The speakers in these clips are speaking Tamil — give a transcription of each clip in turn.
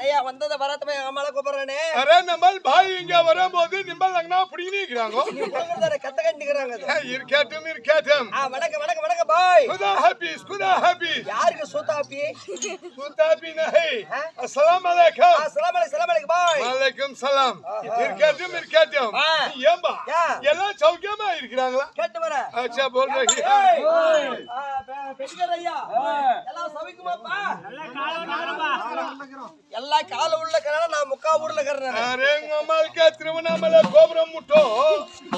நையா வந்தத வரத்தமே அம்மால கூப்பிடுறானே. அரே நம்ம பாய் இங்க வரும்போது நிம்பல் லங்கனா புடினி இருக்கறாங்க. கத்த கண்டிக்கறாங்க. இருக்கட்டும். வணக்கம் வணக்கம் வணக்கம் பாய். குதா ஹாபி. யாருக்கு சுதாபி? சுதாபி நஹி. அஸ்ஸலாமு அலைக்கும். அஸ்ஸலாமு அலைக்கும் பாய். வலைக்கும் சலாம். இருக்கட்டும். ஏம்பா எல்லாம் சௌக்கியமா இருக்கறாங்களா? கேட்டு வர. अच्छा बोल रही है பெரியர் ஐயா எல்லாம் சவிக்குமாப்பா? எல்லா கால உள்ள கரன நான் முக்கா ஊர்ல கரறேன். அரே நம்மல்கே திருவண்ணாமலை கோபுரம் முட்டோ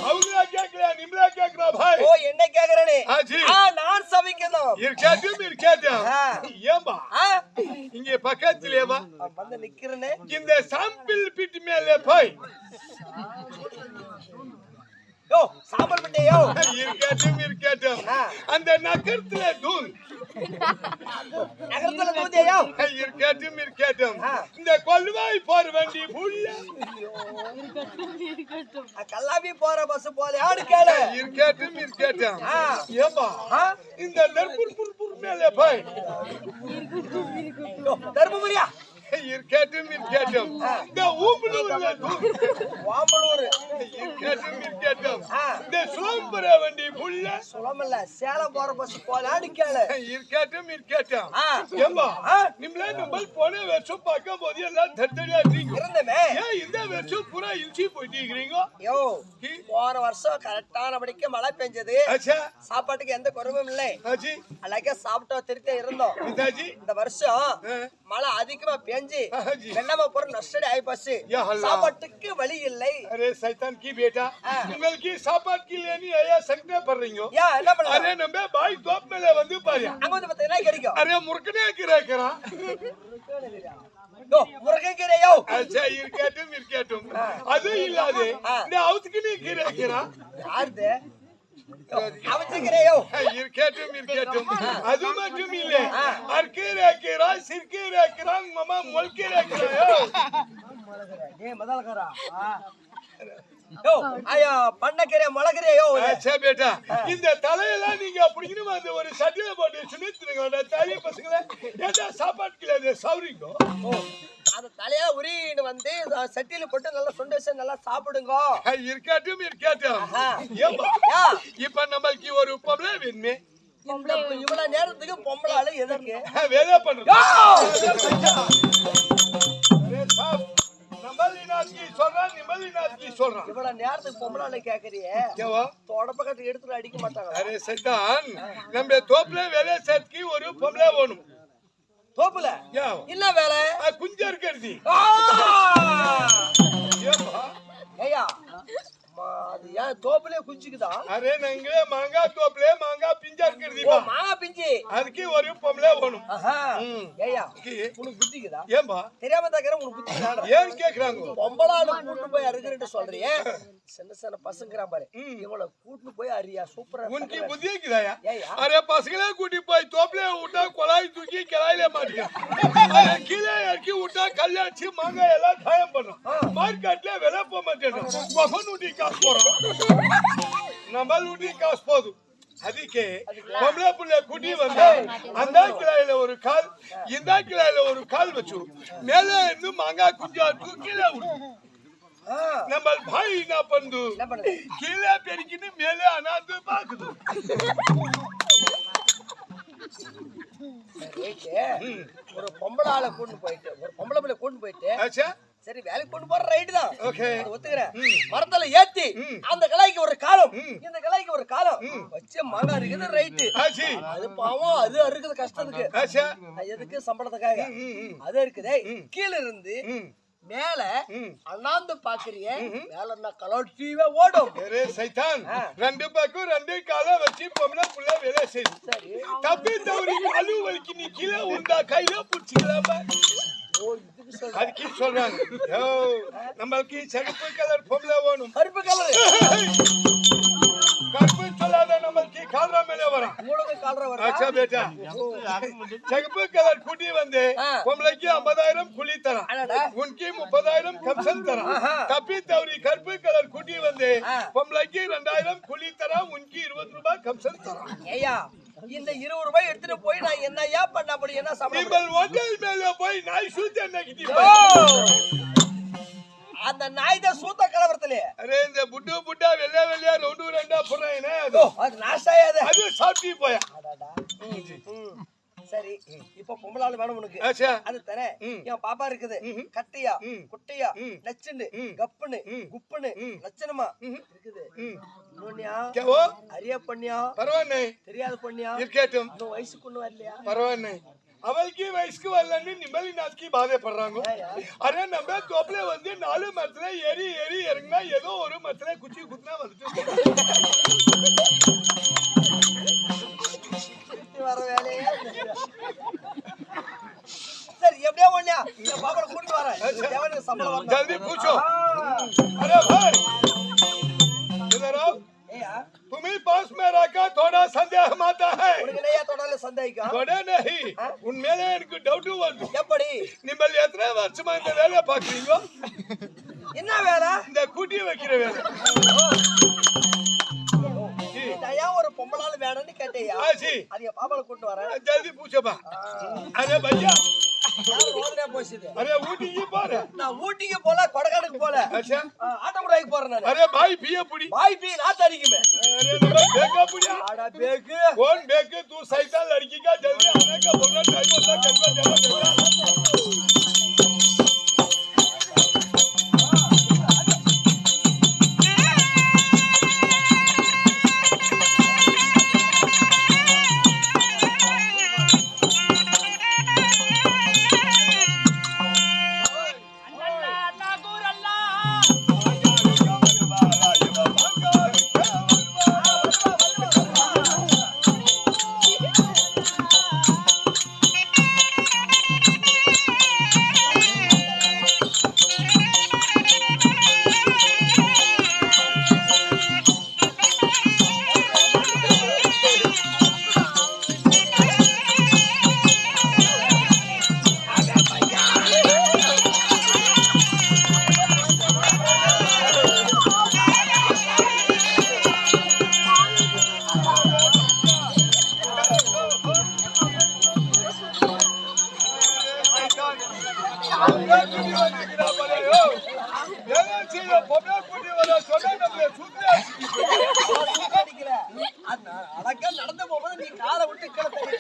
அவங்க கேக்கல நிம்ல கேக்குறா பாய். ஓ என்ன கேக்குறனே? ஆஜி நான் சவிக்கணும். இருக்கட்டும். ஏம்பா இங்க பக்கத்திலே வா. வந்து நிக்கிறனே. இந்த சாம்பிள் பிட் மேலே போய். யோ சாம்பல் பிட்டையோ. இருக்கட்டும். அந்த நகரத்துல தூள். நகரத்துல தூதியோ. இருக்கட்டும். இந்த கொல்வாய் போற வண்டி புள்ள. கல்லாபி போற பஸ் போல ஆடு கேளு. இருக்கட்டும். ஏம்பா இந்த தர்பூர் மேலே போய். தர்பூரியா இருக்கட்டும். இந்த ஊம்பலூர்ல தூள். வாம்பலூர். இருக்கட்டும். இந்த சுலம்பர வண்டி புள்ள. சுலமல்ல சேலம் போற பஸ் போல ஆடு கேளு. இருக்கட்டும். ஏம்பா நிம்ல நம்ம போன வருஷம் பார்க்கும்போது எல்லாம் தட்டடியா இருக்கீங்க. இருந்தமே. ஏன் இந்த வருஷம் பூரா இன்சி போயிட்டு இருக்கீங்க? யோ போன வருஷம் கரெக்டானபடிக்கு மழை பெஞ்சது. சாப்பாட்டுக்கு எந்த குறைவும் இல்லை. அழகா சாப்பிட்டோம் திருத்தே இருந்தோம். இந்த வருஷம் மழை அதிகமா பெஞ்சு வெள்ளமா போற நஷ்டடி ஆகி போச்சு. சாப்பாட்டுக்கு வழி இல்லை. அரே சைத்தான் की बेटा உங்களுக்கு சாப்பாடு இல்லைன்னு ஏன் சங்கடே பண்றீங்க? என்ன பண்ணலாம்? அரே நம்ம பாய் தோப் மேல வந்து பாரு. அங்க வந்து பார்த்தா என்ன கிடைக்கும்? அரே முறுக்கனே கிரேக்கறான். யோ முருகங்கீரையோ. அச்சா இருக்கட்டும். அது இல்லாதே இந்த அவுத்துக்கினே கிரேக்கறான். யாருது? அவத்துக்கிரையோ. இருக்கட்டும். அது மட்டும் இல்ல. அர்க்கேரேக்கறா சிர்க்கேரேக்கறா மாமா மொல்கேரேக்கறாயோ. ஏ மதல்கரா. யோ ஐயா பண்ணக்கீரை மொளகீரையோ. அச்சா बेटा இந்த தலையெல்லாம் நீங்க அப்படினு அந்த ஒரு சட்டில போட்டு சுனித்துங்க. தாலி பசங்களே ஏதா சாப்பாட்டுக்கு இல்ல சௌரிங்கோ. அந்த தலையா உரின்னு வந்து சட்டில போட்டு நல்லா சுண்ட வச்சு நல்லா சாப்பிடுங்க. இருக்கட்டும். ஏம்பா இப்ப நமக்கு ஒரு பொம்பளை வேணுமே. இவ்வளவு நேரத்துக்கு பொம்பளால எதற்கு வேலை பண்றது? இவ்வளவு நேரத்துக்கு பொம்பளால கேக்குறியே தொடப்பக்கட்டு எடுத்துட்டு அடிக்க மாட்டாங்க. அரே சைத்தான் நம்ம தோப்புல வேலை சேர்த்துக்கு ஒரு பொம்பளை வேணும். தோப்புல என்ன வேலை? குஞ்சா இருக்கிறது. ஏயா அது ஏன் தோப்புல குஞ்சுக்குதா? அரே நங்க மாங்கா தோப்புல மாங்கா பிஞ்சா இருக்கிறது. மாங்கா பிஞ்சு அதுக்கு ஒரு பொம்பளை வேணும். ஏயா உனக்கு புத்திக்குதா? ஏம்பா தெரியாம தாக்கற உனக்கு புத்திக்குதா? ஏன் கேக்குறாங்க? பொம்பளால கூட்டு போய் அறுக்குறேன்னு சொல்றியே. சின்ன பசங்கறா பாரு. இவள கூட்டு போய் அரியா சூப்பரா. உனக்கு புத்தி இருக்குதாயா? அரே பசங்களே கூட்டி போய் தோப்புல விட்டா கொலாய் தூக்கி கிளாயில மாட்டியா. கீழே இறக்கி விட்டா கல்லாச்சி மாங்காய் எல்லாம் காயம் பண்ணும். மார்க்கெட்ல விலை போக மாட்டேன். பகனுடி காசு போறோம். நம்மளுடைய காசு போதும். அதுக்கே பொம்பளை புள்ள குட்டி வந்தா அந்த கிளாயில ஒரு கால் இந்த கிளாயில ஒரு கால் வச்சு மேல இருந்து மாங்காய் குஞ்சா கீழே விடும். நம்ம பாய் என்ன பண்ணுது? கீழே பெருக்கின்னு மேலே அனாந்து பாக்குது. ஒரு பொம்பளால கூட்டு போயிட்டு ஒரு பொம்பளை பிள்ளை கூட்டு போயிட்டு சரி வேலைக்கு கொண்டு போற ரைட் தான் ஒத்துக்கிறேன். மரத்துல ஏத்தி அந்த கிளைக்கு ஒரு காலம் இந்த கிளைக்கு ஒரு காலம் வச்சு மாங்கா இருக்குது ரைட்டு. அது பாவம் அது அறுக்குது கஷ்டத்துக்கு. எதுக்கு? சம்பளத்துக்காக. அது இருக்குதே கீழே இருந்து மேல அண்ணாந்து பாக்குறிய மேல கலோட்டிவே ஓடும். சைத்தான் ரெண்டு பக்கம் ரெண்டு கால வச்சு பொம்பளை புள்ள வேலை செய்யுது. தப்பி தவறி அலு வலிக்கு நீ கீழே உண்டா கையில பிடிச்சிக்கலாமா? அதுக்கு சொல்றாங்க நம்மளுக்கு சிகப்பு கலர் பொம்பளை வேணும். கருப்பு கலர் கருப்பு சொல்லாத நம்மளுக்கு கால்ரா மேலே வரும். அச்சா பேட்டா சிகப்பு கலர் குட்டி வந்து பொம்பளைக்கு 50,000 கூலி தரான். உனக்கு 30,000 கம்சன் தரான். தப்பி தவறி கருப்பு கலர் குட்டி வந்து பொம்பளைக்கு 2,000 கூலி தரான். உனக்கு 20 ரூபாய் கம்சன் தரான். ஐயா இந்த 20 ரூபாய் எடுத்துட்டு போய் நான் என்ன பண்ண முடியும்? என்ன சம்பளம்? நீங்கள் ஹோட்டல் மேல போய் நாய் சூத்த நக்கிட்டி அந்த நாய் தான் சூத்த கலவரத்திலே. அரே இந்த புட்டா வெள்ளையா ரெண்டு ரெண்டா போறேனே அது நாசாயாது. அது சாப்பிட்டு போயா. சரி இப்ப பொம்பளால வேணும் உனக்கு. அது தானே என் பாப்பா இருக்குது. கட்டியா குட்டையா நச்சுன்னு கப்புன்னு குப்புன்னு லட்சணமா இருக்குது. இன்னொன்னியா அரியா பண்ணியா பரவாயில்லை தெரியாது பண்ணியா இருக்கட்டும். இன்னும் வயசுக்கு ஒண்ணு வரலையா? பரவாயில்லை அவளுக்கு வயசுக்கு வரலன்னு நிம்மதி நாட்கி பாதைப்படுறாங்க. அரே நம்ம தோப்புல வந்து 4 மரத்துல ஏறி இறங்கினா ஏதோ ஒரு மரத்துல குச்சி குத்துனா வந்துட்டு வர வேலையே. சரி எப்படியா ஒண்ணா பாப்பா கூட்டிட்டு வரேன். சம்பளம் வரணும். जल्दी पूछो. अरे भाई इधर आओ. तुम्ही पास में रखा थोड़ा संदेह आता है. உனக்கு நையா தொடல சந்தேகம்? थोड़ा नहीं उन மேல எனக்கு டவுட் வருது. எப்படி? நீங்கள் எத்தனை வருஷமா இந்த வேலைய பாக்குறீங்க? என்ன வேலை? இந்த கூட்டி வைக்கிற வேலை. நையா ஒரு பொம்பளால வேணும்னு கேட்டியா? அது என் பாப்பால கூட்டி வரேன். जल्दी पूछो बा. अरे भैया ரோட்ல போசிது. अरे ஊட்டிக்கு போற. நான் ஊட்டிக்கு போல கொடகானுக்கு போல. अच्छा ஆட்டோமரைக்கு போறேன் நான். अरे भाई पिए पुड़ी. भाई पी नात अड़ीக்குமே. अरे नंबर बेका पुड़िया. आड़ा बेक. कौन बेक तू सैतान लड़की का जल्दी आने का बोल रहा टाइम होता कटवा जरा நடந்து போகும்போது நீ காலை விட்டு கீழே தள்ளி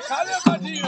காலே மாட்டீங்க.